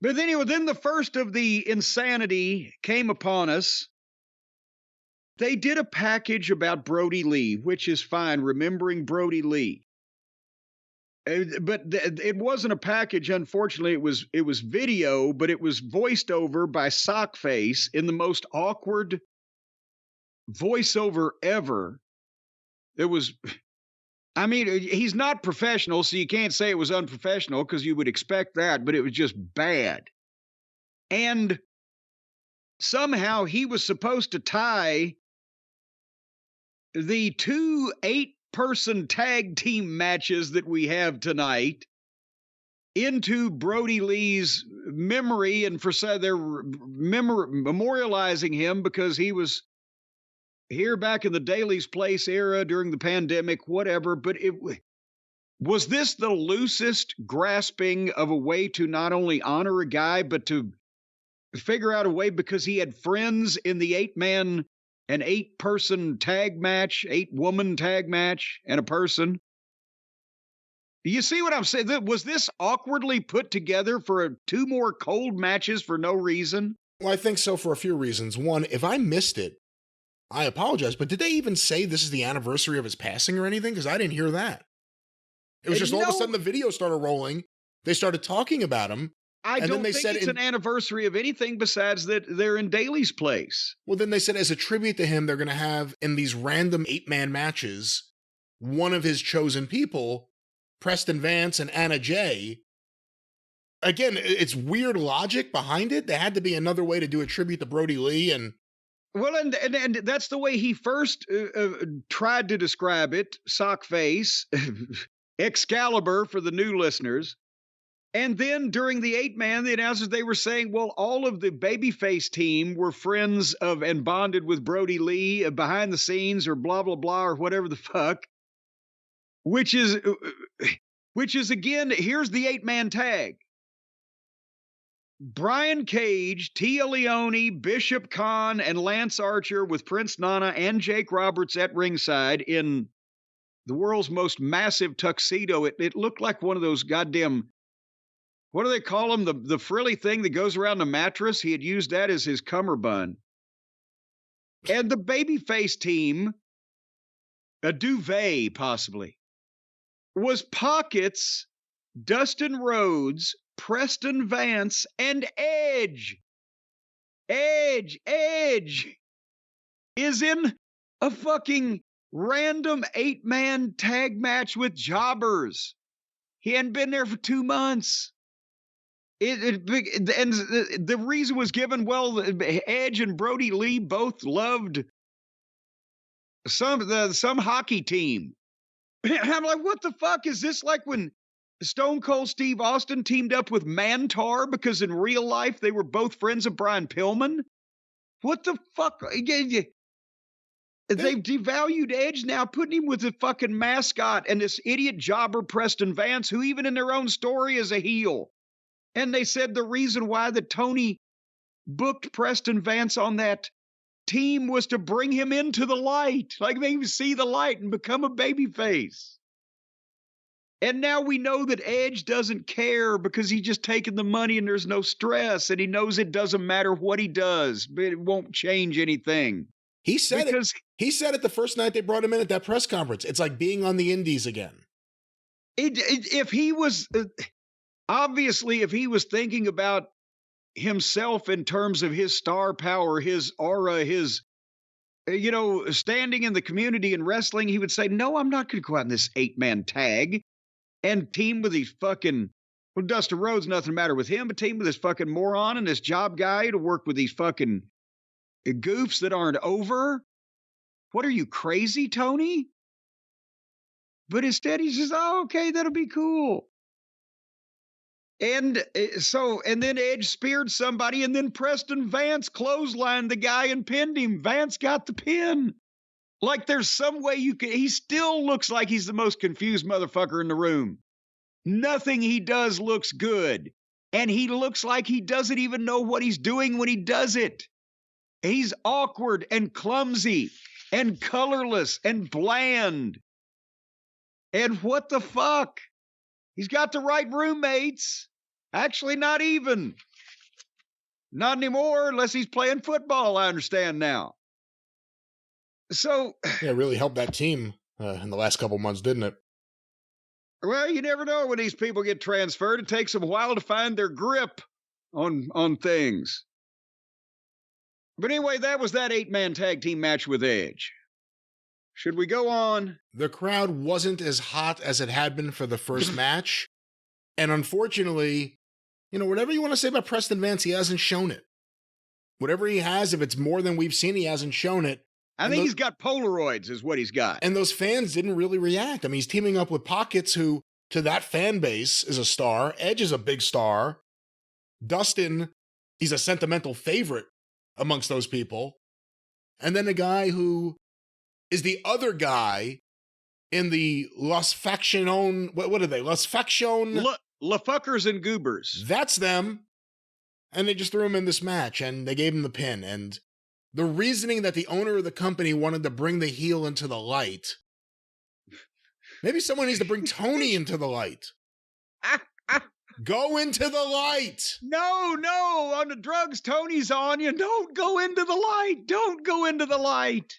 But anyway, then the first of the insanity came upon us. They did a package about Brody Lee, which is fine, remembering Brody Lee. But it wasn't a package, unfortunately. It was video, but it was voiced over by Sockface in the most awkward voiceover ever. It was, I mean, he's not professional, so you can't say it was unprofessional because you would expect that, but it was just bad. And somehow he was supposed to tie the 2 8-person tag team matches that we have tonight into Brody Lee's memory, and for so they're memorializing him because he was here back in the Daily's Place era during the pandemic, whatever. But was this the loosest grasping of a way to not only honor a guy, but to figure out a way, because he had friends in the 8-man and 8-person tag match, 8-woman tag match, and a person. You see what I'm saying? Was this awkwardly put together for 2 more cold matches for no reason? Well, I think so for a few reasons. One, if I missed it, I apologize, but did they even say this is the anniversary of his passing or anything? Because I didn't hear that. It was just all of a sudden the video started rolling. They started talking about him. I don't think it's an anniversary of anything besides that they're in Daily's Place. Well, then they said as a tribute to him, they're going to have in these random 8-man matches, one of his chosen people, Preston Vance and Anna Jay. Again, it's weird logic behind it. There had to be another way to do a tribute to Brody Lee. And well, and that's the way he first tried to describe it, Sockface, Excalibur for the new listeners. And then during the 8-man, the announcers, they were saying, well, all of the babyface team were friends of and bonded with Brody Lee behind the scenes or blah, blah, blah, or whatever the fuck. Which is again, here's the 8-man tag. Brian Cage, Tia Leone, Bishop Khan, and Lance Archer with Prince Nana and Jake Roberts at ringside in the world's most massive tuxedo. It looked like one of those goddamn, what do they call them? The frilly thing that goes around the mattress. He had used that as his cummerbund. And the babyface team, a duvet possibly, was Pockets, Dustin Rhodes, Preston Vance, and Edge. Edge is in a fucking random 8-man tag match with jobbers. He hadn't been there for 2 months. And the reason was given, well, Edge and Brody Lee both loved some hockey team. I'm like, what the fuck? Is this like when Stone Cold Steve Austin teamed up with Mantar because in real life they were both friends of Brian Pillman? What the fuck? They've devalued Edge now, putting him with the fucking mascot and this idiot jobber Preston Vance, who even in their own story is a heel. And they said the reason why that Tony booked Preston Vance on that team was to bring him into the light, like make him see the light and become a babyface. And now we know that Edge doesn't care because he's just taking the money and there's no stress, and he knows it doesn't matter what he does, but it won't change anything. He said it. He said it the first night they brought him in at that press conference. It's like being on the indies again. If he was, obviously, if he was thinking about himself in terms of his star power, his aura, his, standing in the community and wrestling, he would say, no, I'm not going to go out in this 8-man tag and team with these fucking, well, Dustin Rhodes, nothing matter with him, but team with this fucking moron and this job guy to work with these fucking goofs that aren't over. What are you, crazy, Tony? But instead he says, oh, okay, that'll be cool. And then Edge speared somebody, and then Preston Vance clotheslined the guy and pinned him. Vance got the pin. Like there's some way he still looks like he's the most confused motherfucker in the room. Nothing he does looks good. And he looks like he doesn't even know what he's doing when he does it. He's awkward and clumsy and colorless and bland. And what the fuck? He's got the right roommates. Actually, not even. Not anymore, unless he's playing football, I understand now. So, Yeah, it really helped that team in the last couple months, didn't it? well, you never know when these people get transferred. It takes them a while to find their grip on things. But anyway, that was that 8-man tag team match with Edge. Should we go on? The crowd wasn't as hot as it had been for the first match. And unfortunately, whatever you want to say about Preston Vance, he hasn't shown it. Whatever he has, if it's more than we've seen, he hasn't shown it. I think he's got Polaroids is what he's got. And those fans didn't really react. I mean, he's teaming up with Pockets, who, to that fan base, is a star. Edge is a big star. Dustin, he's a sentimental favorite amongst those people. And then a guy who is the other guy in the Las Faction, what are they? Las Faction? La Fuckers and Goobers. That's them. And they just threw him in this match, and they gave him the pin. And the reasoning that the owner of the company wanted to bring the heel into the light. Maybe someone needs to bring Tony into the light. Go into the light. No, on the drugs Tony's on you. Don't go into the light. Don't go into the light.